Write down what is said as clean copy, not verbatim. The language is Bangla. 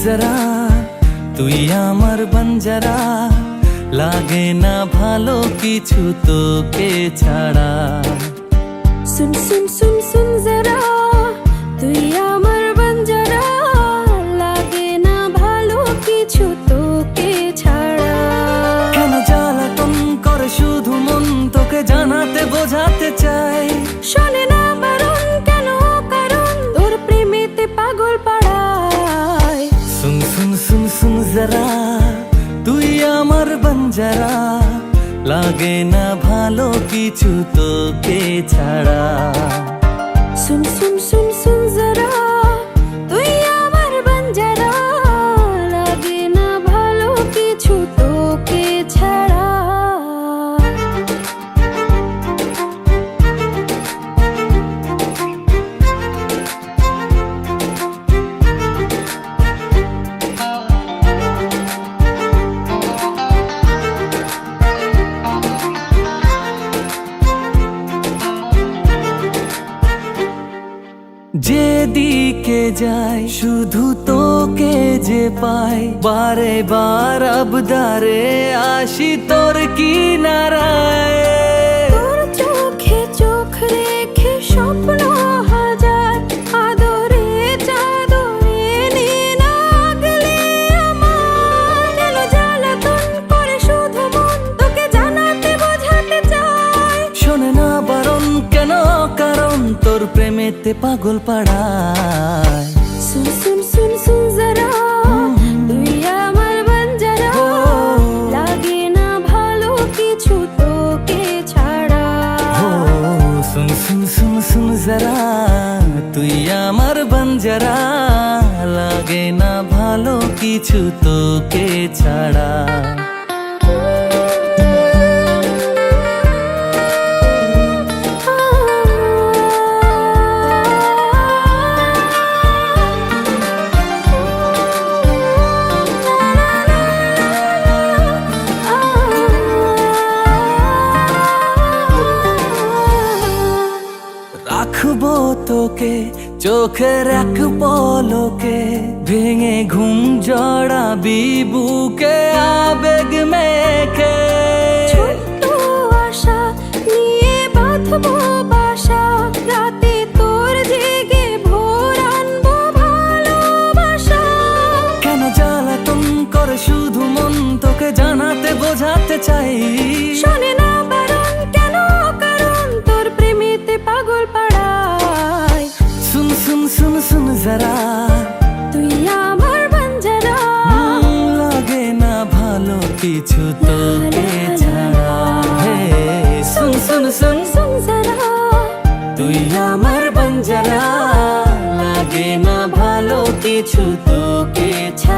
जरा তুই আমার বঞ্জারা লাগে না ভালো কিছু তোকে ছাড়া सुन सुन सुन सुन जरा তুই আমার বঞ্জারা লাগে না ভালো কিছু তোকে ছাড়া কেন জ্বালাতন করে শুধু মন তোকে জানাতে বোঝাতে চাই শোনে না বারণ কেন কারণ তোর প্রেমেতে পাগল পাড়ায় सुन सुन सुन सुन जरा তুই আমার বঞ্জারা লাগে না ভালো কিছু তোকে ছাড়া सुन सुन सुन सुन जरा তুই আমার বঞ্জারা লাগে না ভালো কিছু তোকে ছাড়া যেদিকে যাই শুধু তোকে যে পাই বারে বার আবদারে আসি তোর কিনারায় তোর চোখে চোখ রেখে স্বপ্ন হাজার আদরে চাদরে নিনাগলে আমার কেন জ্বালাতন করে শুধু মন তোকে জানাতে বোঝাতে চাই শোনে না বারণ কেন কারণ তোর প্রেমেতে পাগল পাড়ায় सुन सुन सुन सुन जरा তুই আমার বঞ্জারা লাগে না ভালো কিছু তোকে ছাড়া सुन सुन सुन सुन जरा তুই আমার বঞ্জারা লাগে না ভালো কিছু তোকে ছাড়া রাখবো তোকে চোখের এক পলকে ভেঙে ঘুম জড়াবি বুকে আবেগ মেখে ছোট্ট আশা নিয়ে বাঁধবো বাসা রাতে তোর জেগে ভোর আনবো ভালোবাসা কেন জ্বালাতন করে শুধু মন তোকে জানাতে বোঝাতে চাই শোনে না বারণ কেন কারণ তোর প্রেমেতে পাগল পাড়ায় सुन सुन सुन सुन जरा তুই আমার বঞ্জারা লাগে না ভালো কিছু তোকে ছাড়া হে सुन सुन सुन सुन जरा তুই আমার বঞ্জারা লাগে না ভালো কিছু তোকে ছাড়া